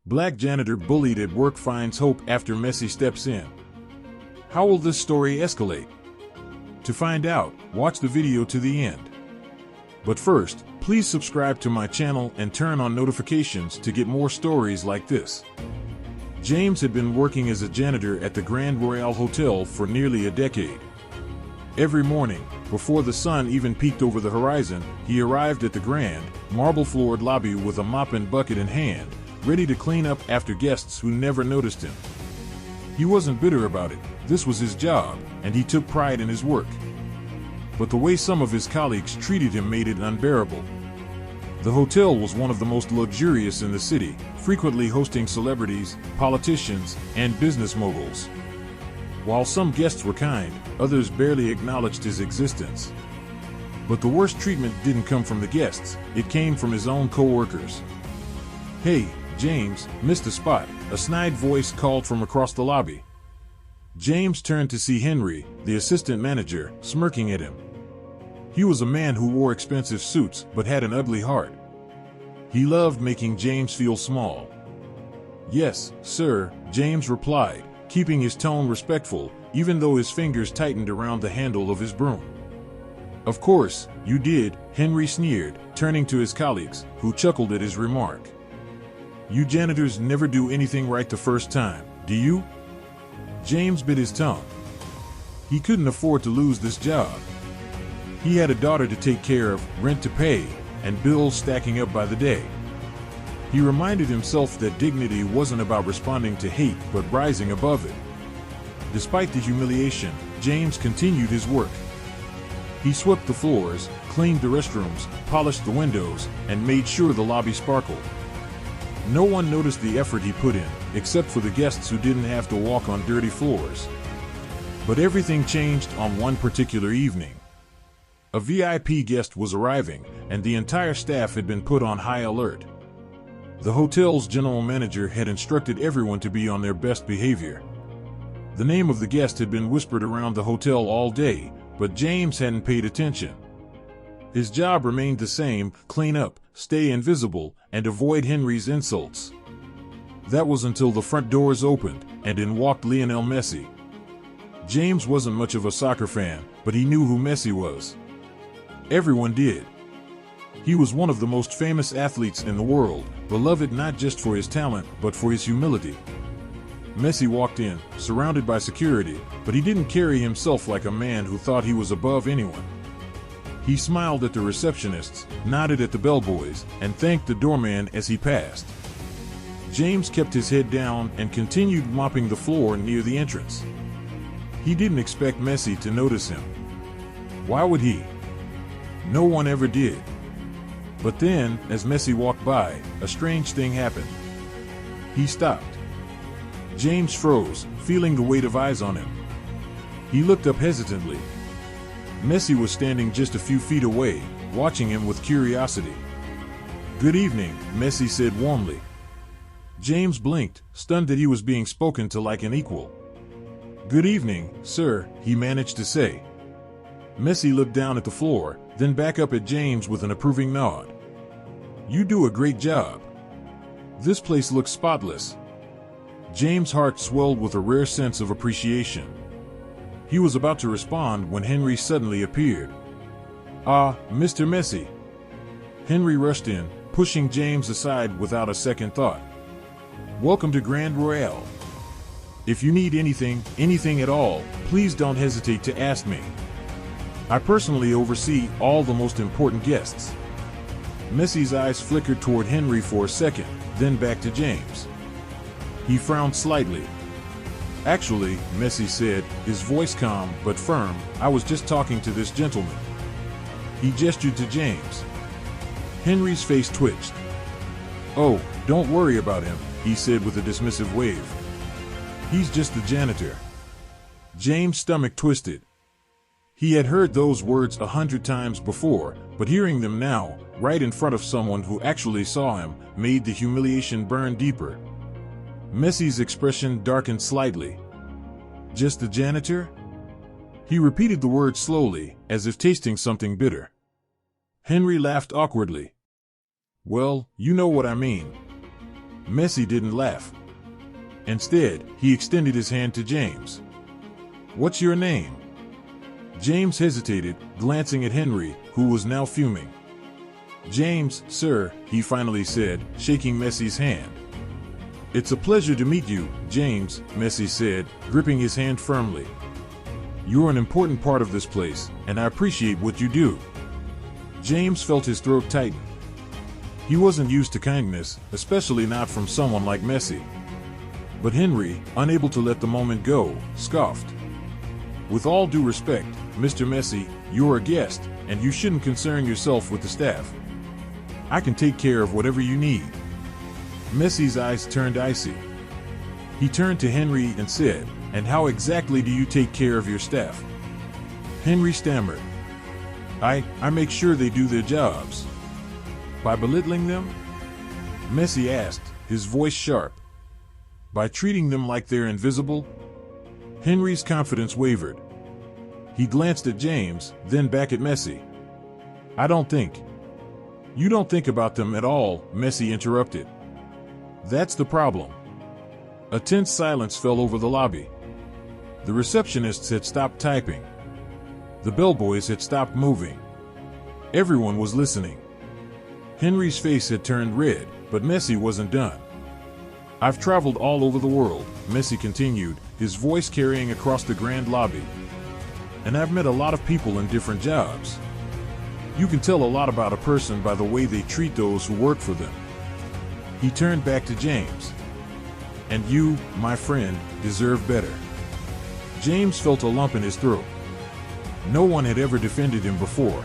Black janitor bullied at work finds hope after Messi steps in. How will this story escalate? To find out, watch the video to the end. But first, please subscribe to my channel and turn on notifications to get more stories like this. James had been working as a janitor at the Grand Royale Hotel for nearly a decade. Every morning, before the sun even peeked over the horizon, he arrived at the grand, marble-floored lobby with a mop and bucket in hand, ready to clean up after guests who never noticed him. He wasn't bitter about it. This was his job, and he took pride in his work. But the way some of his colleagues treated him made it unbearable. The hotel was one of the most luxurious in the city, frequently hosting celebrities, politicians, and business moguls. While some guests were kind, others barely acknowledged his existence. But the worst treatment didn't come from the guests, it came from his own co-workers. "Hey, James, missed a spot," a snide voice called from across the lobby. James turned to see Henry, the assistant manager, smirking at him. He was a man who wore expensive suits but had an ugly heart. He loved making James feel small. "Yes, sir," James replied, keeping his tone respectful, even though his fingers tightened around the handle of his broom. "Of course, you did," Henry sneered, turning to his colleagues, who chuckled at his remark. "You janitors never do anything right the first time, do you?" James bit his tongue. He couldn't afford to lose this job. He had a daughter to take care of, rent to pay, and bills stacking up by the day. He reminded himself that dignity wasn't about responding to hate but rising above it. Despite the humiliation, James continued his work. He swept the floors, cleaned the restrooms, polished the windows, and made sure the lobby sparkled. No one noticed the effort he put in, except for the guests who didn't have to walk on dirty floors. But everything changed on one particular evening. A VIP guest was arriving, and the entire staff had been put on high alert. The hotel's general manager had instructed everyone to be on their best behavior. The name of the guest had been whispered around the hotel all day, but James hadn't paid attention. His job remained the same: clean up, stay invisible, and avoid Henry's insults. That was until the front doors opened, and in walked Lionel Messi. James wasn't much of a soccer fan, but he knew who Messi was. Everyone did. He was one of the most famous athletes in the world, beloved not just for his talent, but for his humility. Messi walked in, surrounded by security, but he didn't carry himself like a man who thought he was above anyone. He smiled at the receptionists, nodded at the bellboys, and thanked the doorman as he passed. James kept his head down and continued mopping the floor near the entrance. He didn't expect Messi to notice him. Why would he? No one ever did. But then, as Messi walked by, a strange thing happened. He stopped. James froze, feeling the weight of eyes on him. He looked up hesitantly. Messi was standing just a few feet away, watching him with curiosity. "Good evening," Messi said warmly. James blinked, stunned that he was being spoken to like an equal. "Good evening, sir," he managed to say. Messi looked down at the floor, then back up at James with an approving nod. "You do a great job. This place looks spotless." James' heart swelled with a rare sense of appreciation. He was about to respond when Henry suddenly appeared. "Ah, Mr. Messi." Henry rushed in, pushing James aside without a second thought. "Welcome to Grand Royale. If you need anything at all, please don't hesitate to ask me. I personally oversee all the most important guests." Messi's eyes flickered toward Henry for a second, then back to James. He frowned slightly. "Actually," Messi said, his voice calm but firm, "I was just talking to this gentleman." He gestured to James. Henry's face twitched. "Oh, don't worry about him," he said with a dismissive wave. "He's just the janitor." James' stomach twisted. He had heard those words 100 times before, but hearing them now, right in front of someone who actually saw him, made the humiliation burn deeper. Messi's expression darkened slightly. "Just the janitor?" He repeated the word slowly, as if tasting something bitter. Henry laughed awkwardly. "Well, you know what I mean." Messi didn't laugh. Instead, he extended his hand to James. "What's your name?" James hesitated, glancing at Henry, who was now fuming. "James, sir," he finally said, shaking Messi's hand. "It's a pleasure to meet you, James," Messi said, gripping his hand firmly. "You're an important part of this place, and I appreciate what you do." James felt his throat tighten. He wasn't used to kindness, especially not from someone like Messi. But Henry, unable to let the moment go, scoffed. "With all due respect, Mr. Messi, you're a guest, and you shouldn't concern yourself with the staff. I can take care of whatever you need." Messi's eyes turned icy. He turned to Henry and said, "And how exactly do you take care of your staff?" Henry stammered. I make sure they do their jobs." "By belittling them?" Messi asked, his voice sharp. "By treating them like they're invisible?" Henry's confidence wavered. He glanced at James, then back at Messi. "I don't think." "You don't think about them at all," Messi interrupted. "That's the problem." A tense silence fell over the lobby. The receptionists had stopped typing. The bellboys had stopped moving. Everyone was listening. Henry's face had turned red, but Messi wasn't done. "I've traveled all over the world," Messi continued, his voice carrying across the grand lobby. "And I've met a lot of people in different jobs. You can tell a lot about a person by the way they treat those who work for them." He turned back to James. "And you, my friend, deserve better." James felt a lump in his throat. No one had ever defended him before.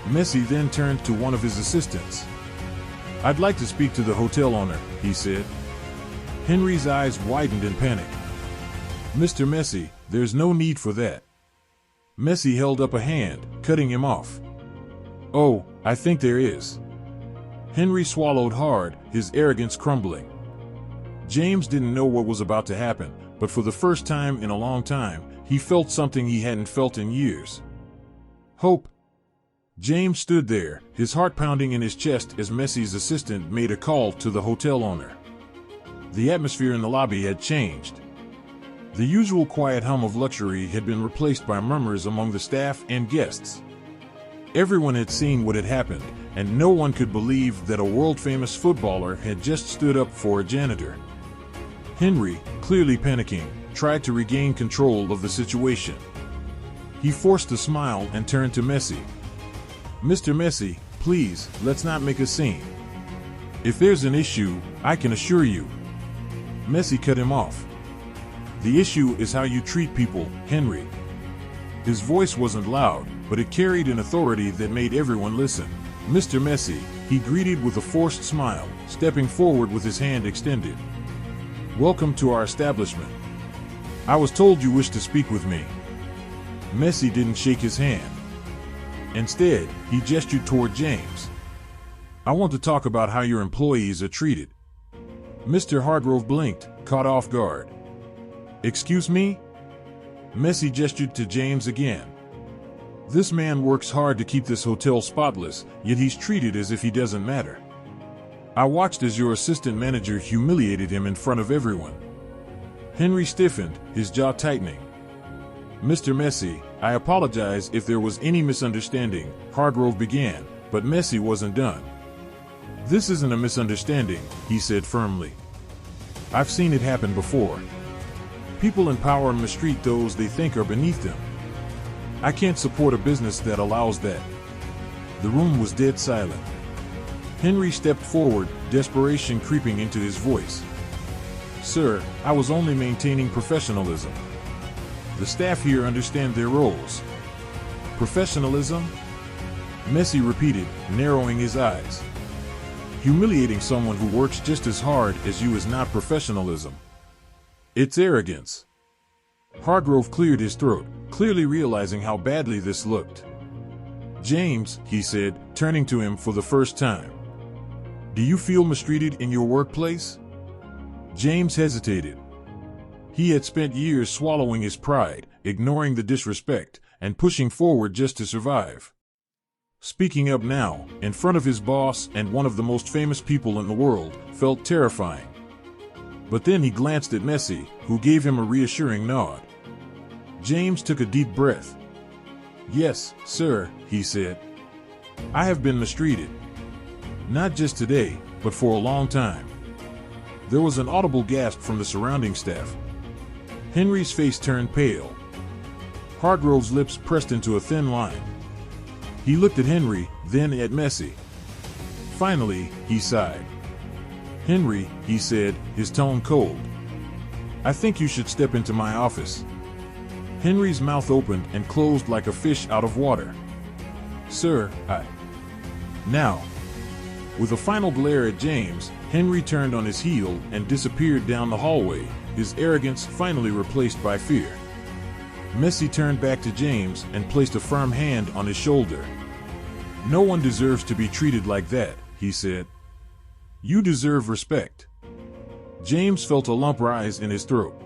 Messi then turned to one of his assistants. "I'd like to speak to the hotel owner," he said. Henry's eyes widened in panic. "Mr. Messi, there's no need for that." Messi held up a hand, cutting him off. "Oh, I think there is." Henry swallowed hard, his arrogance crumbling. James didn't know what was about to happen, but for the first time in a long time, he felt something he hadn't felt in years. Hope. James stood there, his heart pounding in his chest as Messi's assistant made a call to the hotel owner. The atmosphere in the lobby had changed. The usual quiet hum of luxury had been replaced by murmurs among the staff and guests. Everyone had seen what had happened, and no one could believe that a world-famous footballer had just stood up for a janitor. Henry, clearly panicking, tried to regain control of the situation. He forced a smile and turned to Messi. "Mr. Messi, please, let's not make a scene. If there's an issue, I can assure you." Messi cut him off. "The issue is how you treat people, Henry." His voice wasn't loud, but it carried an authority that made everyone listen. "Mr. Messi," he greeted with a forced smile, stepping forward with his hand extended. "Welcome to our establishment. I was told you wished to speak with me." Messi didn't shake his hand. Instead, he gestured toward James. "I want to talk about how your employees are treated." Mr. Hargrove blinked, caught off guard. "Excuse me?" Messi gestured to James again. "This man works hard to keep this hotel spotless, yet he's treated as if he doesn't matter. I watched as your assistant manager humiliated him in front of everyone." Henry stiffened, his jaw tightening. "Mr. Messi, I apologize if there was any misunderstanding," Hargrove began, but Messi wasn't done. "This isn't a misunderstanding," he said firmly. "I've seen it happen before. People in power mistreat those they think are beneath them. I can't support a business that allows that." The room was dead silent. Henry stepped forward, desperation creeping into his voice. "Sir, I was only maintaining professionalism. The staff here understand their roles." "Professionalism?" Messi repeated, narrowing his eyes. "Humiliating someone who works just as hard as you is not professionalism. It's arrogance." Hargrove cleared his throat, clearly realizing how badly this looked. "James," he said, turning to him for the first time. "Do you feel mistreated in your workplace?" James hesitated. He had spent years swallowing his pride, ignoring the disrespect, and pushing forward just to survive. Speaking up now, in front of his boss and one of the most famous people in the world, felt terrifying. But then he glanced at Messi, who gave him a reassuring nod. James took a deep breath. "Yes, sir," he said. "I have been mistreated. Not just today, but for a long time." There was an audible gasp from the surrounding staff. Henry's face turned pale. Hargrove's lips pressed into a thin line. He looked at Henry, then at Messi. Finally, he sighed. "Henry," he said, his tone cold, "I think you should step into my office." Henry's mouth opened and closed like a fish out of water. "Sir, Now." With a final glare at James, Henry turned on his heel and disappeared down the hallway, his arrogance finally replaced by fear. Messi turned back to James and placed a firm hand on his shoulder. "No one deserves to be treated like that," he said. "You deserve respect." James felt a lump rise in his throat.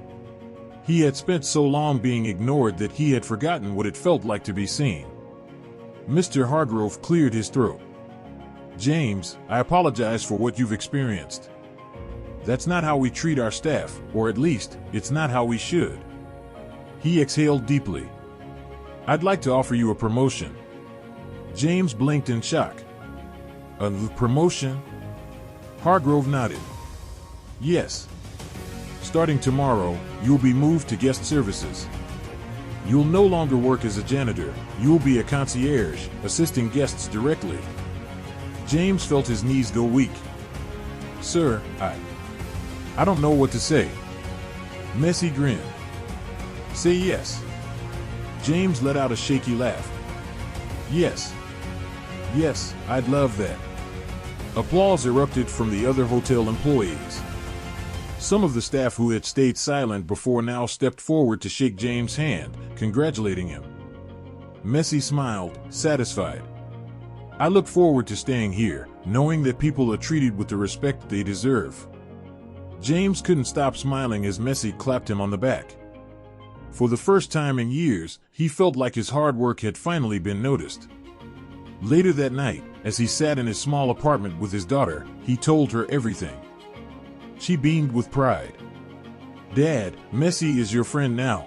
He had spent so long being ignored that he had forgotten what it felt like to be seen. Mr. Hargrove cleared his throat. "James, I apologize for what you've experienced. That's not how we treat our staff, or at least, it's not how we should." He exhaled deeply. "I'd like to offer you a promotion." James blinked in shock. "A promotion?" Hargrove nodded. "Yes. Starting tomorrow, you'll be moved to guest services. You'll no longer work as a janitor, you'll be a concierge, assisting guests directly." James felt his knees go weak. "Sir, I don't know what to say." Messi grinned. "Say yes." James let out a shaky laugh. "Yes. Yes, I'd love that." Applause erupted from the other hotel employees. Some of the staff who had stayed silent before now stepped forward to shake James' hand, congratulating him. Messi smiled, satisfied. "I look forward to staying here, knowing that people are treated with the respect they deserve." James couldn't stop smiling as Messi clapped him on the back. For the first time in years, he felt like his hard work had finally been noticed. Later that night, as he sat in his small apartment with his daughter, he told her everything. She beamed with pride. "Dad, Messi is your friend now."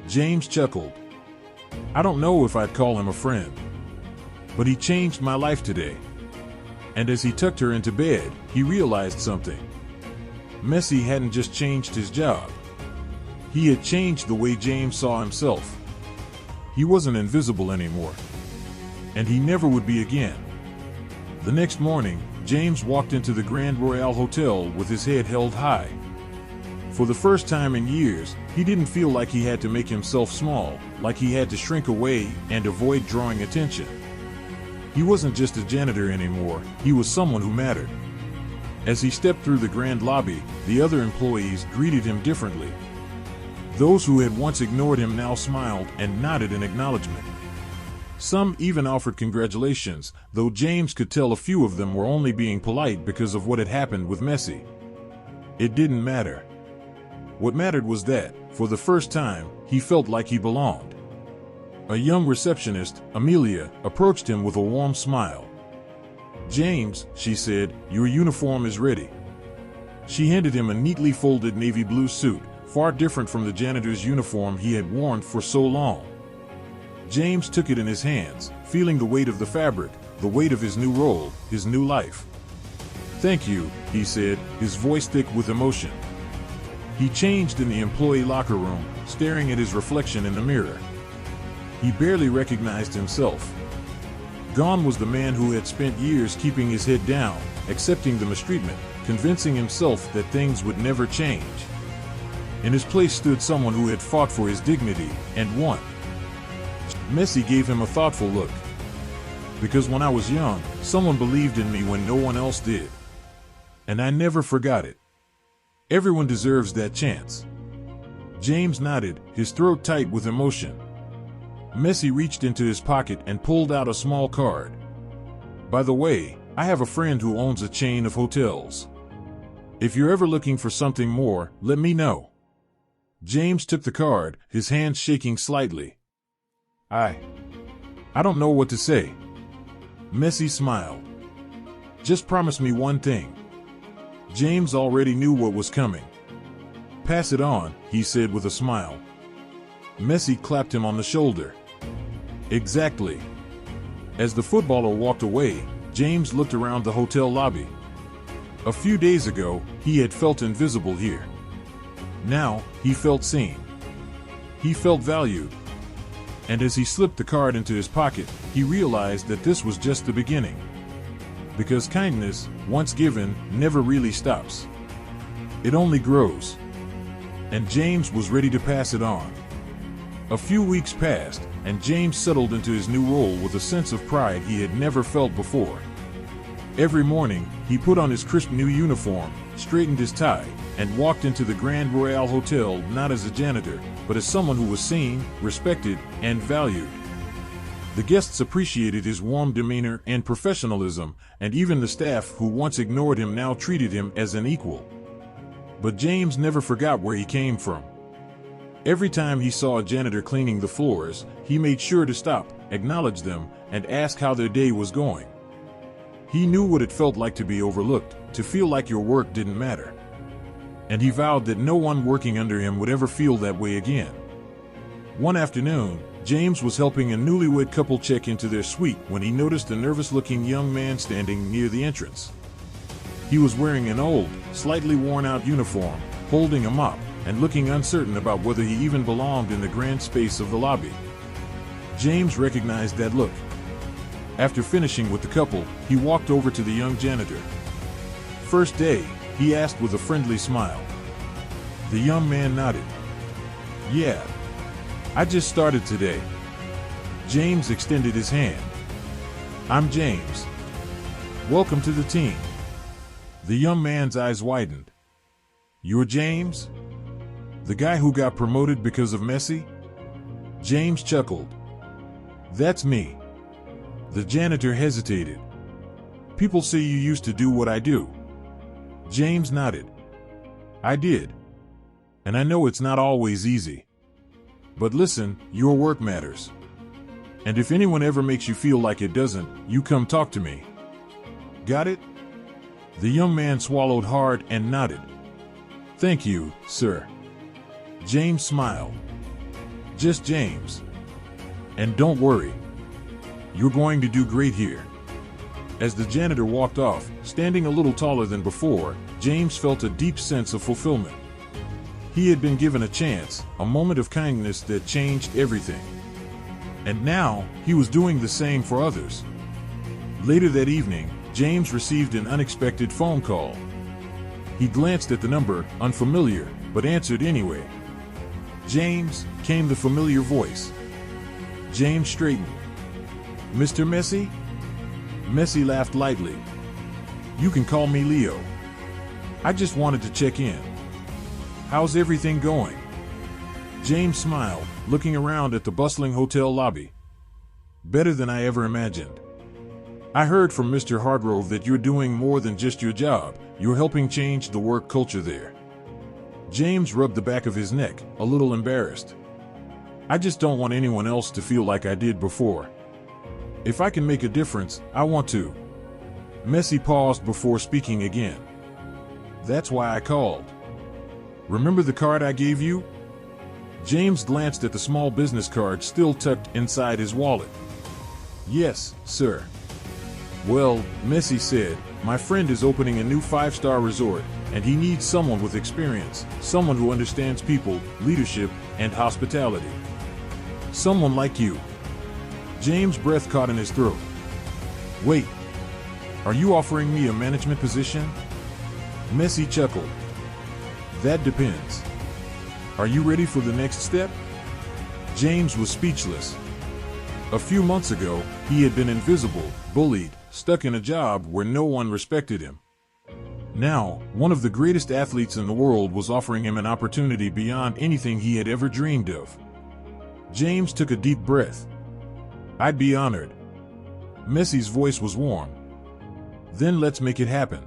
James chuckled. "I don't know if I'd call him a friend. But he changed my life today." And as he tucked her into bed, he realized something. Messi hadn't just changed his job. He had changed the way James saw himself. He wasn't invisible anymore. And he never would be again. The next morning, James walked into the Grand Royal Hotel with his head held high. For the first time in years, he didn't feel like he had to make himself small, like he had to shrink away and avoid drawing attention. He wasn't just a janitor anymore, he was someone who mattered. As he stepped through the grand lobby, the other employees greeted him differently. Those who had once ignored him now smiled and nodded in acknowledgement. Some even offered congratulations, though James could tell a few of them were only being polite because of what had happened with Messi. It didn't matter. What mattered was that, for the first time, he felt like he belonged. A young receptionist, Amelia, approached him with a warm smile. "James," she said, "your uniform is ready." She handed him a neatly folded navy blue suit, far different from the janitor's uniform he had worn for so long. James took it in his hands, feeling the weight of the fabric, the weight of his new role, his new life. "Thank you," he said, his voice thick with emotion. He changed in the employee locker room, staring at his reflection in the mirror. He barely recognized himself. Gone was the man who had spent years keeping his head down, accepting the mistreatment, convincing himself that things would never change. In his place stood someone who had fought for his dignity, and won. Messi gave him a thoughtful look. "Because when I was young, someone believed in me when no one else did. And I never forgot it. Everyone deserves that chance." James nodded, his throat tight with emotion. Messi reached into his pocket and pulled out a small card. "By the way, I have a friend who owns a chain of hotels. If you're ever looking for something more, let me know." James took the card, his hands shaking slightly. I don't know what to say." Messi smiled. "Just promise me one thing." James already knew what was coming. "Pass it on," he said with a smile. Messi clapped him on the shoulder. "Exactly." As the footballer walked away, James looked around the hotel lobby. A few days ago, he had felt invisible here. Now, he felt seen. He felt valued. And as he slipped the card into his pocket, he realized that this was just the beginning. Because kindness, once given, never really stops. It only grows. And James was ready to pass it on. A few weeks passed, and James settled into his new role with a sense of pride he had never felt before. Every morning, he put on his crisp new uniform, straightened his tie, and walked into the Grand Royale Hotel not as a janitor, but as someone who was seen, respected, and valued. The guests appreciated his warm demeanor and professionalism, and even the staff who once ignored him now treated him as an equal. But James never forgot where he came from. Every time he saw a janitor cleaning the floors, he made sure to stop, acknowledge them, and ask how their day was going. He knew what it felt like to be overlooked, to feel like your work didn't matter. And he vowed that no one working under him would ever feel that way again. One afternoon, James was helping a newlywed couple check into their suite when he noticed a nervous-looking young man standing near the entrance. He was wearing an old, slightly worn-out uniform, holding a mop, and looking uncertain about whether he even belonged in the grand space of the lobby. James recognized that look. After finishing with the couple, he walked over to the young janitor. "First day?" he asked with a friendly smile. The young man nodded. "Yeah. I just started today." James extended his hand. "I'm James. Welcome to the team." The young man's eyes widened. "You're James? The guy who got promoted because of Messi?" James chuckled. "That's me." The janitor hesitated. "People say you used to do what I do." James nodded. "I did. And I know it's not always easy. But listen, your work matters. And if anyone ever makes you feel like it doesn't, you come talk to me. Got it?" The young man swallowed hard and nodded. "Thank you, sir." James smiled. "Just James. And don't worry. You're going to do great here." As the janitor walked off, standing a little taller than before, James felt a deep sense of fulfillment. He had been given a chance, a moment of kindness that changed everything. And now, he was doing the same for others. Later that evening, James received an unexpected phone call. He glanced at the number, unfamiliar, but answered anyway. "James," came the familiar voice. James straightened. "Mr. Messi?" Messi laughed lightly. "You can call me Leo. I just wanted to check in. How's everything going?" James smiled, looking around at the bustling hotel lobby. "Better than I ever imagined. I heard from Mr. Hargrove that you're doing more than just your job, you're helping change the work culture there." James rubbed the back of his neck, a little embarrassed. "I just don't want anyone else to feel like I did before. If I can make a difference, I want to." Messi paused before speaking again. "That's why I called. Remember the card I gave you?" James glanced at the small business card still tucked inside his wallet. "Yes, sir." "Well," Messi said, "my friend is opening a new 5-star resort, and he needs someone with experience, someone who understands people, leadership, and hospitality. Someone like you." James' breath caught in his throat. "Wait, are you offering me a management position?" Messi chuckled. "That depends. Are you ready for the next step?" James was speechless. A few months ago, he had been invisible, bullied, stuck in a job where no one respected him. Now, one of the greatest athletes in the world was offering him an opportunity beyond anything he had ever dreamed of. James took a deep breath. "I'd be honored." Messi's voice was warm. "Then let's make it happen."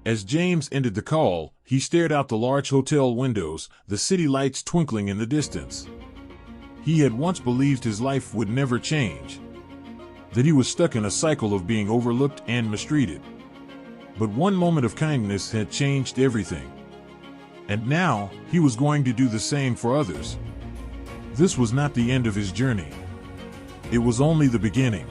As James ended the call, he stared out the large hotel windows, the city lights twinkling in the distance. He had once believed his life would never change. that he was stuck in a cycle of being overlooked and mistreated. But one moment of kindness had changed everything. And now, he was going to do the same for others. This was not the end of his journey. It was only the beginning.